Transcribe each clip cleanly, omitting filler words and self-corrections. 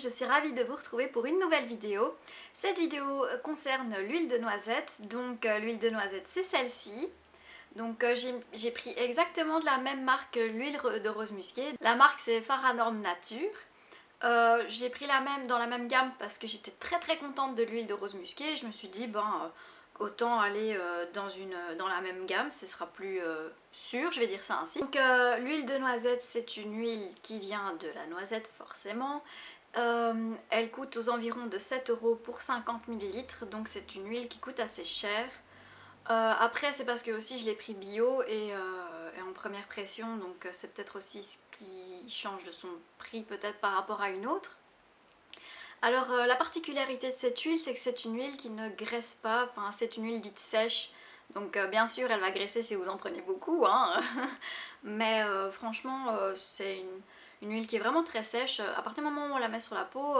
je suis ravie de vous retrouver pour une nouvelle vidéo. Cette vidéo concerne l'huile de noisette, donc l'huile de noisette c'est celle-ci. Donc j'ai pris exactement de la même marque que l'huile de rose musquée. La marque c'est Faranorm Nature. J'ai pris la même dans la même gamme parce que j'étais très contente de l'huile de rose musquée. Je me suis dit autant aller dans la même gamme, ce sera plus sûr, je vais dire ça ainsi. Donc l'huile de noisette c'est une huile qui vient de la noisette forcément. Elle coûte aux environs de 7 € pour 50 ml, donc c'est une huile qui coûte assez cher. Après c'est parce que aussi je l'ai pris bio et en première pression, donc c'est peut-être aussi ce qui change de son prix peut-être par rapport à une autre. Alors la particularité de cette huile c'est que c'est une huile qui ne graisse pas, enfin c'est une huile dite sèche, donc bien sûr elle va graisser si vous en prenez beaucoup, hein. Mais franchement c'est une huile qui est vraiment très sèche. À partir du moment où on la met sur la peau,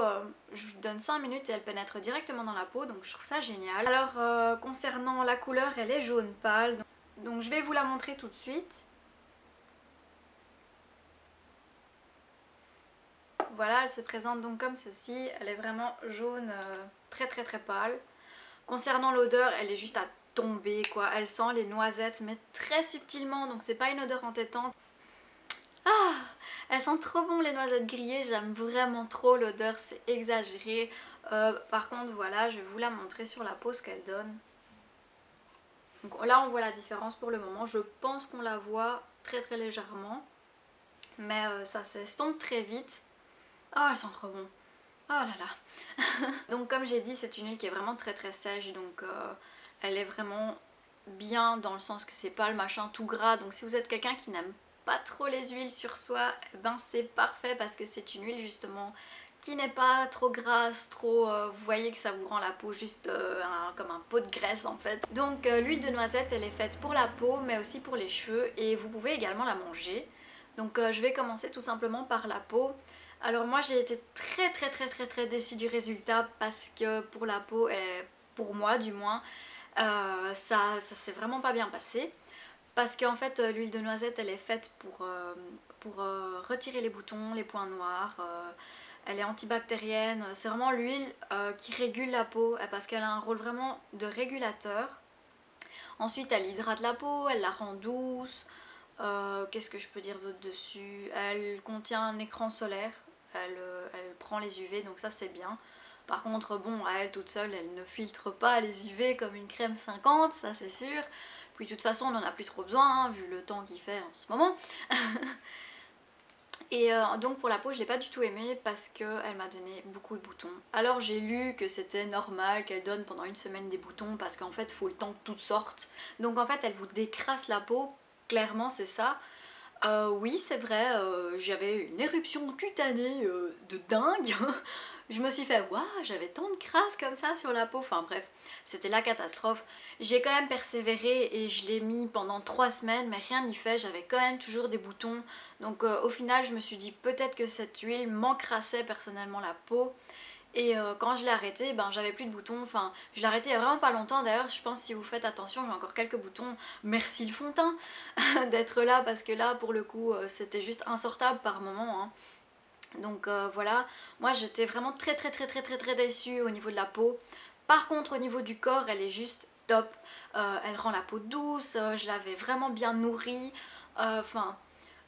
je donne 5 minutes et elle pénètre directement dans la peau, donc je trouve ça génial. Alors concernant la couleur, elle est jaune pâle, donc je vais vous la montrer tout de suite. Voilà, elle se présente donc comme ceci, elle est vraiment jaune, très pâle. Concernant l'odeur, elle est juste à tomber quoi, elle sent les noisettes mais très subtilement, donc c'est pas une odeur entêtante. Ah, elles sentent trop bon les noisettes grillées, j'aime vraiment trop l'odeur, c'est exagéré. Par contre voilà, je vais vous la montrer sur la peau ce qu'elle donne. Donc là on voit la différence pour le moment, je pense qu'on la voit très légèrement. Mais ça s'estompe très vite. Oh elle sent trop bon. Oh là là. Donc comme j'ai dit c'est une huile qui est vraiment très sèche, donc elle est vraiment bien dans le sens que c'est pas le machin tout gras, donc si vous êtes quelqu'un qui n'aime pas trop les huiles sur soi, eh ben c'est parfait parce que c'est une huile justement qui n'est pas trop grasse, vous voyez que ça vous rend la peau juste comme un pot de graisse en fait. Donc l'huile de noisette elle est faite pour la peau mais aussi pour les cheveux et vous pouvez également la manger. Donc je vais commencer tout simplement par la peau. Alors moi j'ai été très déçue du résultat parce que pour la peau, pour moi du moins, ça s'est vraiment pas bien passé. Parce qu'en fait l'huile de noisette elle est faite pour retirer les boutons, les points noirs. Elle est antibactérienne, c'est vraiment l'huile qui régule la peau parce qu'elle a un rôle vraiment de régulateur. Ensuite elle hydrate la peau, elle la rend douce. Qu'est-ce que je peux dire d'autre dessus? Elle contient un écran solaire, elle prend les UV donc ça c'est bien. Par contre bon, à elle toute seule elle ne filtre pas les UV comme une crème 50, ça c'est sûr. Puis de toute façon on n'en a plus trop besoin hein, vu le temps qu'il fait en ce moment. Et donc pour la peau je l'ai pas du tout aimée parce qu'elle m'a donné beaucoup de boutons. Alors j'ai lu que c'était normal qu'elle donne pendant une semaine des boutons parce qu'en fait il faut le temps que toutes sortent. Donc en fait elle vous décrasse la peau, clairement c'est ça. Oui c'est vrai, j'avais une éruption cutanée de dingue. Je me suis fait waouh, j'avais tant de crasse comme ça sur la peau, enfin bref, c'était la catastrophe. J'ai quand même persévéré et je l'ai mis pendant 3 semaines mais rien n'y fait, j'avais quand même toujours des boutons. Donc au final je me suis dit peut-être que cette huile m'encrassait personnellement la peau. Et quand je l'ai arrêté, ben j'avais plus de boutons, enfin je l'ai arrêté il y a vraiment pas longtemps d'ailleurs, je pense que si vous faites attention j'ai encore quelques boutons, merci le fond de teint d'être là parce que là pour le coup c'était juste insortable par moment hein. Donc voilà, moi j'étais vraiment très déçue au niveau de la peau. Par contre au niveau du corps elle est juste top, elle rend la peau douce, je l'avais vraiment bien nourrie, enfin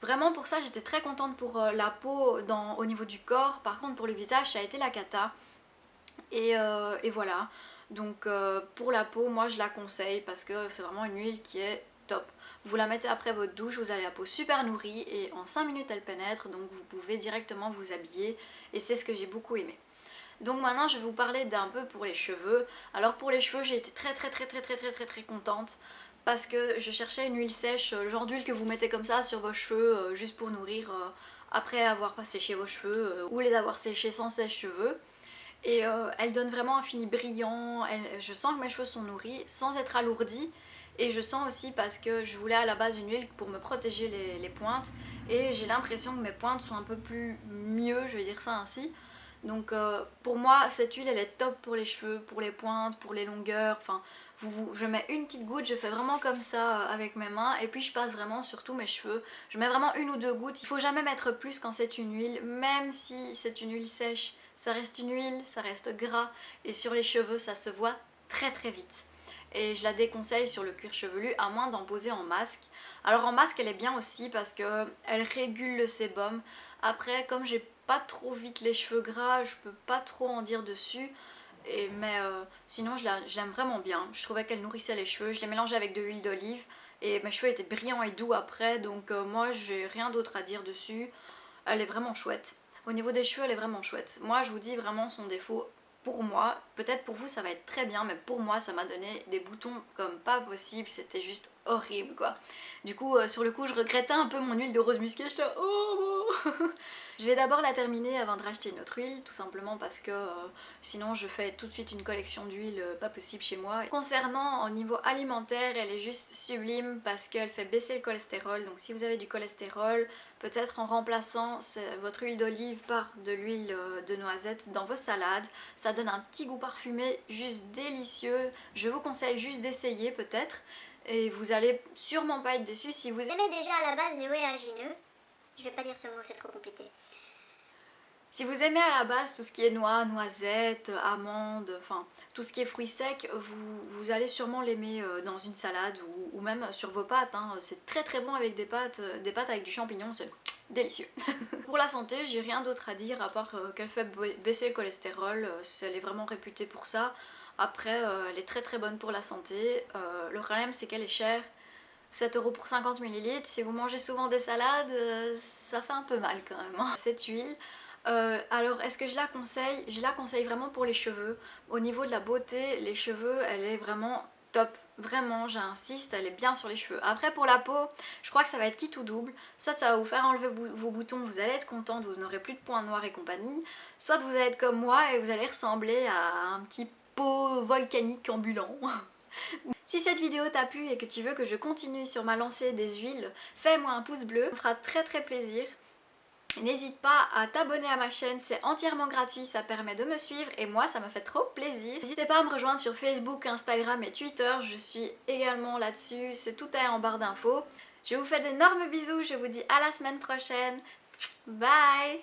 vraiment pour ça j'étais très contente pour la peau au niveau du corps. Par contre pour le visage ça a été la cata et voilà. Donc pour la peau moi je la conseille parce que c'est vraiment une huile qui est top. Vous la mettez après votre douche, vous avez la peau super nourrie et en 5 minutes elle pénètre, donc vous pouvez directement vous habiller et c'est ce que j'ai beaucoup aimé. Donc maintenant je vais vous parler d'un peu pour les cheveux. Alors pour les cheveux j'ai été très contente parce que je cherchais une huile sèche, le genre d'huile que vous mettez comme ça sur vos cheveux juste pour nourrir après avoir séché vos cheveux ou les avoir séchés sans sèche-cheveux. Et elle donne vraiment un fini brillant, je sens que mes cheveux sont nourris sans être alourdis. Et je sens aussi parce que je voulais à la base une huile pour me protéger les pointes. Et j'ai l'impression que mes pointes sont un peu plus mieux, je vais dire ça ainsi. Donc pour moi cette huile elle est top pour les cheveux, pour les pointes, pour les longueurs. Enfin je mets une petite goutte, je fais vraiment comme ça avec mes mains. Et puis je passe vraiment sur tous mes cheveux. Je mets vraiment une ou deux gouttes, il faut jamais mettre plus quand c'est une huile. Même si c'est une huile sèche, Ça reste une huile, ça reste gras et sur les cheveux ça se voit très très vite. Et je la déconseille sur le cuir chevelu à moins d'en poser en masque. Alors en masque elle est bien aussi parce que elle régule le sébum. Après comme j'ai pas trop vite les cheveux gras, je peux pas trop en dire dessus. Mais sinon je l'aime vraiment bien. Je trouvais qu'elle nourrissait les cheveux. Je l'ai mélangée avec de l'huile d'olive et mes cheveux étaient brillants et doux après. Donc moi j'ai rien d'autre à dire dessus. Elle est vraiment chouette. Au niveau des cheveux elle est vraiment chouette. Moi je vous dis vraiment son défaut. Pour moi, peut-être pour vous ça va être très bien, mais pour moi ça m'a donné des boutons comme pas possible, c'était juste horrible quoi. Du coup, sur le coup, je regrettais un peu mon huile de rose musquée, j'étais là, oh bon. Je vais d'abord la terminer avant de racheter une autre huile, tout simplement parce que sinon je fais tout de suite une collection d'huile pas possible chez moi. Concernant au niveau alimentaire, elle est juste sublime parce qu'elle fait baisser le cholestérol, donc si vous avez du cholestérol, peut-être en remplaçant votre huile d'olive par de l'huile de noisette dans vos salades, ça donne un petit goût parfumé juste délicieux. Je vous conseille juste d'essayer peut-être et vous allez sûrement pas être déçus si vous aimez déjà à la base les oléagineux. Je vais pas dire ce mot, c'est trop compliqué. Si vous aimez à la base tout ce qui est noix, noisettes, amandes, enfin tout ce qui est fruits secs, vous allez sûrement l'aimer dans une salade ou même sur vos pâtes. Hein. C'est très très bon avec des pâtes avec du champignon, c'est délicieux. Pour la santé, j'ai rien d'autre à dire à part qu'elle fait baisser le cholestérol, elle est vraiment réputée pour ça. Après, elle est très très bonne pour la santé. Le problème c'est qu'elle est chère. 7 € pour 50 ml, si vous mangez souvent des salades, ça fait un peu mal quand même. Hein. Cette huile, alors est-ce que je la conseille? Je la conseille vraiment pour les cheveux. Au niveau de la beauté, les cheveux, elle est vraiment top. Vraiment, j'insiste, elle est bien sur les cheveux. Après pour la peau, je crois que ça va être quitte ou double. Soit ça va vous faire enlever vos boutons, vous allez être contente, vous n'aurez plus de points noirs et compagnie. Soit vous allez être comme moi et vous allez ressembler à un petit pot volcanique ambulant. Si cette vidéo t'a plu et que tu veux que je continue sur ma lancée des huiles, fais-moi un pouce bleu, ça me fera très très plaisir. N'hésite pas à t'abonner à ma chaîne, c'est entièrement gratuit, ça permet de me suivre et moi ça me fait trop plaisir. N'hésitez pas à me rejoindre sur Facebook, Instagram et Twitter, je suis également là-dessus, tout est en barre d'infos. Je vous fais d'énormes bisous, je vous dis à la semaine prochaine, bye.